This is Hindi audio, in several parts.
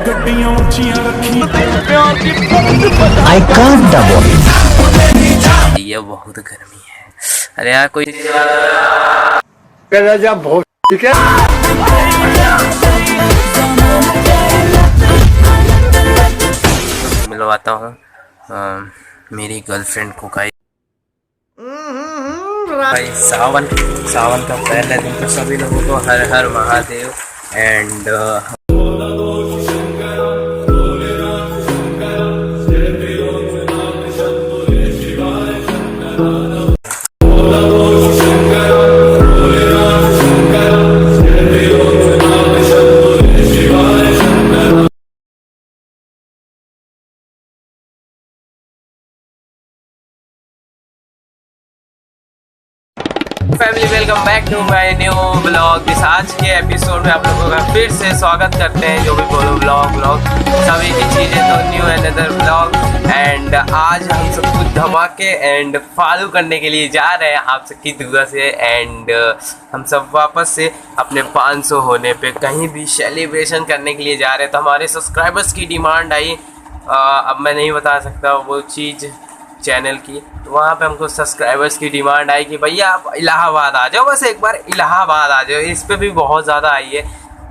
I can't double. ये बहुत गर्मी है। अरे यार कोई ठीक है। मिलवाता हूँ मेरी गर्लफ्रेंड को। भाई सावन का पहले दिन तो सभी लोगों को हर हर Mahadev and family welcome back to my new blog. इस आज के एपिसोड में आप लोगों का फिर से स्वागत करते हैं। जो भी बोलो ब्लॉग सभी की चीज़ें तो न्यू अनदर ब्लॉग एंड आज हम सब कुछ धमाके एंड फॉलो करने के लिए जा रहे हैं आप सबकी दुआ से एंड हम सब वापस से अपने 500 होने पे कहीं भी सेलिब्रेशन करने के लिए जा रहे हैं। तो हमारे सब्सक्राइबर्स की डिमांड आई, अब मैं नहीं बता सकता वो चीज़ चैनल की, तो वहाँ पे हमको सब्सक्राइबर्स की डिमांड आई कि भैया आप इलाहाबाद आ जाओ, बस एक बार इलाहाबाद आ जाओ। इस पे भी बहुत ज़्यादा आई है,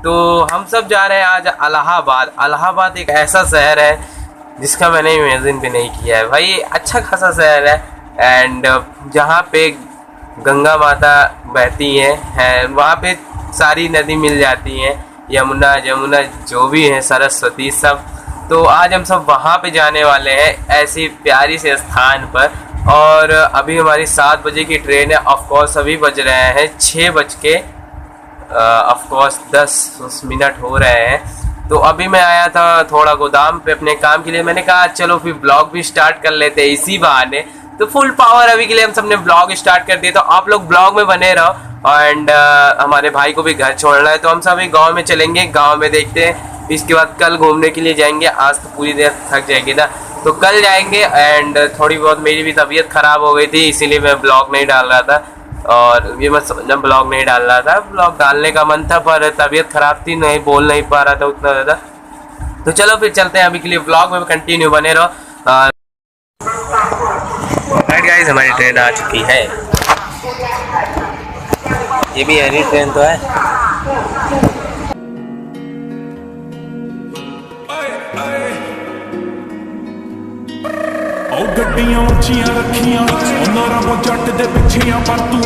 तो हम सब जा रहे हैं आज इलाहाबाद। इलाहाबाद एक ऐसा शहर है जिसका मैंने इमेजिन भी नहीं किया है भाई। अच्छा खासा शहर है एंड जहाँ पे गंगा माता बहती हैं वहाँ पे सारी नदी मिल जाती हैं, यमुना जो भी है, सरस्वती सब। तो आज हम सब वहाँ पे जाने वाले हैं ऐसी प्यारी से स्थान पर। और अभी हमारी 7 बजे की ट्रेन है। ऑफकोर्स अभी बज रहे हैं 6 बज के ऑफकोर्स 10 मिनट हो रहे हैं। तो अभी मैं आया था थोड़ा गोदाम पे अपने काम के लिए। मैंने कहा चलो फिर ब्लॉग भी स्टार्ट कर लेते हैं इसी बहाने। तो फुल पावर अभी के लिए हम सब ने ब्लॉग स्टार्ट कर दिया। तो आप लोग ब्लॉग में बने रहो एंड हमारे भाई को भी घर छोड़ना है, तो हम सभी गाँव में चलेंगे। गाँव में देखते हैं, इसके बाद कल घूमने के लिए जाएंगे। आज तो पूरी देर थक जाएगी ना, तो कल जाएंगे एंड थोड़ी बहुत मेरी भी तबीयत ख़राब हो गई थी, इसीलिए मैं ब्लॉग नहीं डाल रहा था। और ये मैं समझा ब्लॉग नहीं डाल रहा था, ब्लॉग डालने का मन था पर तबीयत ख़राब थी, नहीं बोल नहीं पा रहा था उतना ज़्यादा। तो चलो फिर चलते हैं, अभी के लिए ब्लॉग में कंटिन्यू बने रहो। राइट गाइस, हमारी ट्रेन आ चुकी है। ये भी हरी ट्रेन तो है। गड्डियां उच्चियां रखियां उन्हां रब जट दे पिछियां पर तू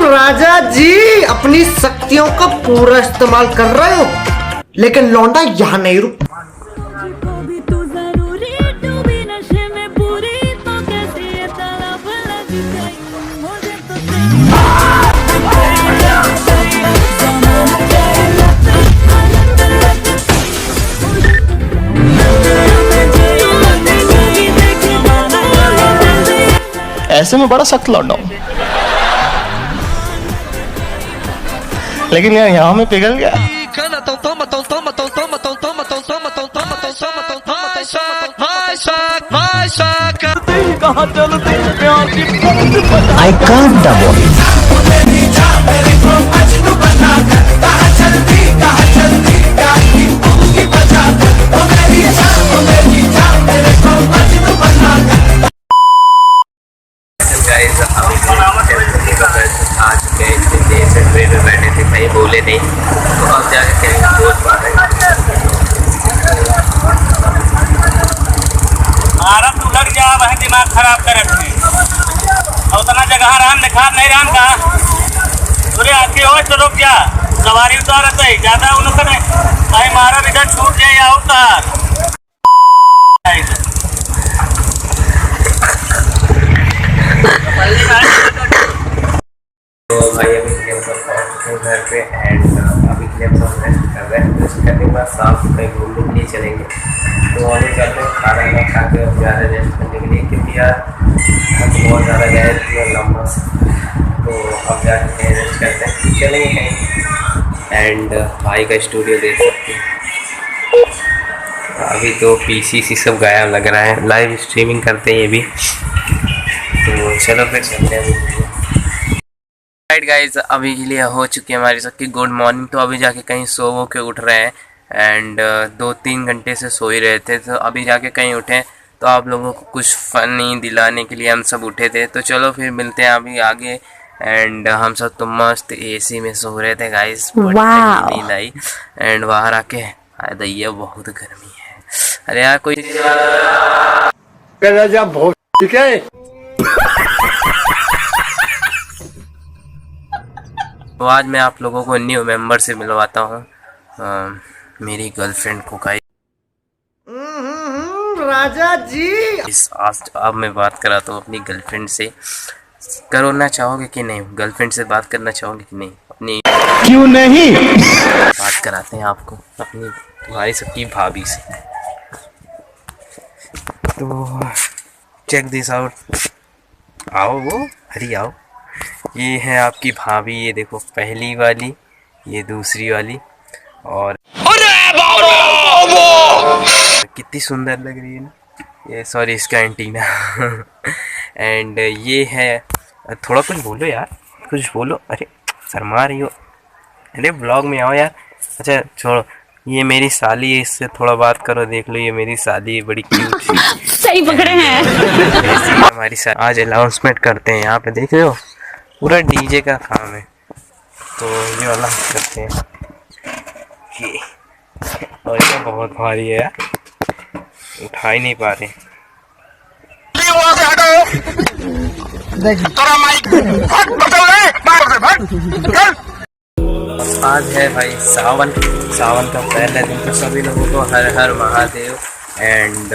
राजा जी अपनी शक्तियों का पूरा इस्तेमाल कर रहे हो, लेकिन लौंडा यहाँ नहीं रुक। ऐसे में बड़ा सख्त लौंडा हूं, लेकिन यार यहाँ में पिघल गया। I can't double. आ चुके हैं, इतनी देर से ट्रेन में बैठे थे, कहीं बोले नहीं, तो अब जाके बोल पा रहे हैं। आराम तू लग जा, वह दिमाग खराब कर रखे और उतना जगह राम दिखा नहीं राम का पूरे आके हो तो रुक जा। सवारी उतार ज़्यादा उन कहीं मारा इधर छूट जाए या उतार। तो भाई अभी के लिए हम सब पहुँच चुके हैं घर पे एंड अभी के लिए हम सब रेस्ट कर रहे हैं। रेस्ट करने के बाद शाम को कहीं घूमने के लिए चलेंगे। तो अभी चलते हैं, खाना खा के अब जा रहे हैं रेस्ट करने के लिए, क्योंकि यार हम बहुत ज़्यादा गए थे लंबा से। तो अब जाके कहीं रेस्ट करते हैं, चलेंगे कहीं एंड भाई का स्टूडियो देख सकते हैं। अभी तो पीसी सब गायब लग रहा है, लाइव स्ट्रीमिंग करते हैं ये भी। तो चलो फिर चलते हैं अभी। राइट गाइज, अभी के लिए हो चुकी है हमारी सबकी गुड मॉर्निंग। तो अभी जाके कहीं सो वो के उठ रहे हैं एंड 2-3 घंटे से सो ही रहे थे, तो अभी जाके कहीं उठे तो आप लोगों को कुछ फनी दिलाने के लिए हम सब उठे थे। तो चलो फिर मिलते हैं अभी आगे। एंड हम सब तो मस्त एसी में सो रहे थे गाइस, नींद आई एंड बाहर आके दैया बहुत गर्मी है। अरे यार कोई तो आज मैं आप लोगों को न्यू मेंबर से मिलवाता हूँ, मेरी गर्लफ्रेंड को गाइस। राजा जी आज अब मैं बात कराता हूँ अपनी गर्लफ्रेंड से। करना चाहोगे कि नहीं? गर्लफ्रेंड से बात करना चाहोगे कि नहीं? अपनी क्यों नहीं? बात कराते हैं आपको अपनी तुम्हारी सबकी भाभी से। तो चेक दिस आउट, आओ वो हरी आओ। ये है आपकी भाभी, ये देखो पहली वाली, ये दूसरी वाली, और कितनी सुंदर लग रही है ना ये। सॉरी इसका एंटीना एंड ये है, थोड़ा कुछ बोलो यार, कुछ बोलो। अरे शर्मा रही हो, अरे ब्लॉग में आओ यार। अच्छा छोड़ो, ये मेरी साली है, इससे थोड़ा बात करो। देख लो ये मेरी साली है, बड़ी क्यूट सही पकड़े हैं हमारी साली। आज अनाउंसमेंट करते हैं यहाँ पे, देख रहे हो पूरा डीजे का काम है। तो ये वाला करते हैं ये, और ये बहुत भारी है यार, उठा ही नहीं पा रहे। आज है भाई सावन का पहला दिन, तो सभी लोगों को हर हर महादेव एंड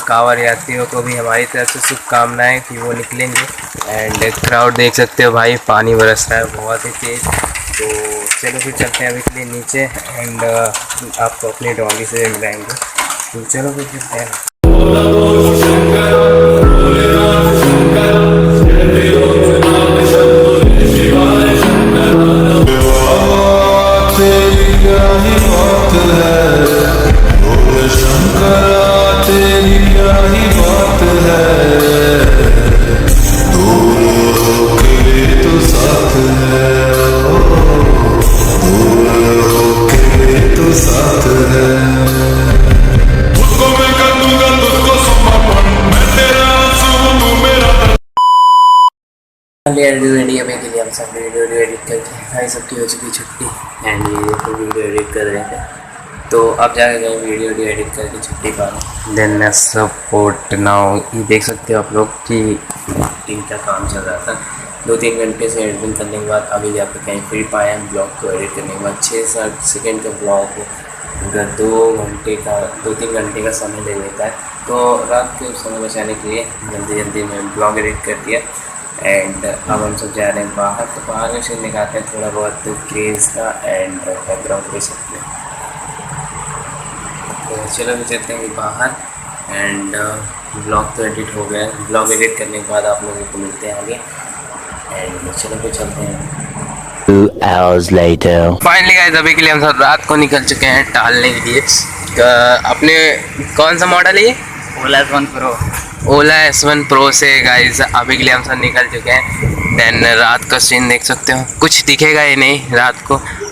कांवड़ यात्रियों को भी हमारी तरफ से शुभकामनाएं कि वो निकलेंगे। एंड क्राउड देख सकते हो भाई, पानी बरस रहा है बहुत ही तेज़। तो चलो फिर चलते हैं अभी के लिए नीचे एंड आपको अपनी डॉगी से मिलाएंगे। तो चलो फिर चलते हैं। रेडी अभी के लिए हम सब वीडियो एडिट करके भाई सबकी हो चुकी छुट्टी एंड ये देखो वीडियो एडिट कर रहे थे। तो अब जाके गए वीडियो एडिट करके छुट्टी पा देन सपोर्ट नाउ। ये देख सकते हो आप लोग कि एडिटिंग का काम चल रहा था। 2-3 घंटे से एडिटिंग करने के बाद अभी जाकर कहीं फ्री पाए हैं। ब्लॉग को एडिट करने के बाद 6-7 सेकेंड का ब्लॉग अगर 2-3 घंटे का समय ले लेता है। तो रात को समय बचाने के लिए जल्दी मैं ब्लॉग एडिट कर दिया एंड अब हम सब जा रहे हैं बाहर। तो बाहर में से निकालते हैं थोड़ा बहुत क्रेज़ का एंड बैकग्राउंड पे सकते हैं। तो चलो भी चलते हैं बाहर एंड ब्लॉग तो एडिट हो गया है। ब्लॉग एडिट करने के बाद आप लोगों को मिलते हैं आगे एंड चलो भी चलते हैं। 2 hours later. फाइनली गाइस, अभी के लिए हम सब रात को निकल चुके हैं टहलने के लिए। अपने कौन सा मॉडल है ये? ओला S1 Pro से गाइस अभी के लिए हम सब निकल चुके हैं। देन रात का सीन देख सकते हो, कुछ दिखेगा ही नहीं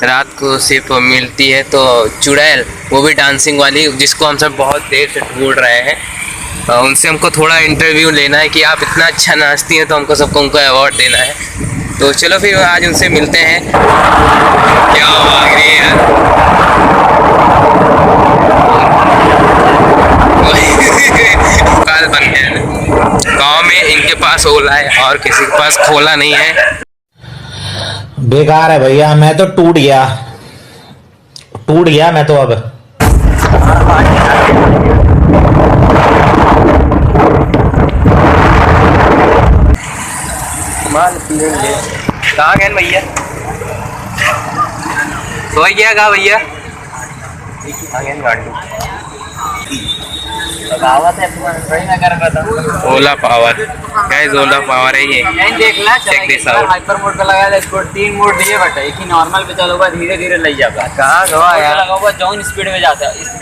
रात को सिर्फ मिलती है तो चुड़ैल, वो भी डांसिंग वाली, जिसको हम सब बहुत देर से ढूंढ रहे हैं। उनसे हमको थोड़ा इंटरव्यू लेना है कि आप इतना अच्छा नाचती हैं, तो हमको सबको उनको अवार्ड देना है। तो चलो फिर आज उनसे मिलते हैं। क्या भाग रही है काल बन गया गाँव में, इनके पास ओला है और किसी के पास खोला नहीं है। बेकार है भैया, मैं तो टूट गया मैं तो अब। माल पिएंगे। कहाँ गए भैया? सो गया कहाँ भैया? गाड़ी Ola power guys, Ola power है ये। Check this out. Hyper mode पे लगाया इसको 3 मोड दिए बट एक ही नॉर्मल पे चलोगा, धीरे धीरे ले जाएगा। कहाँ गवा यार? लगा हुआ जॉन स्पीड में जाता है।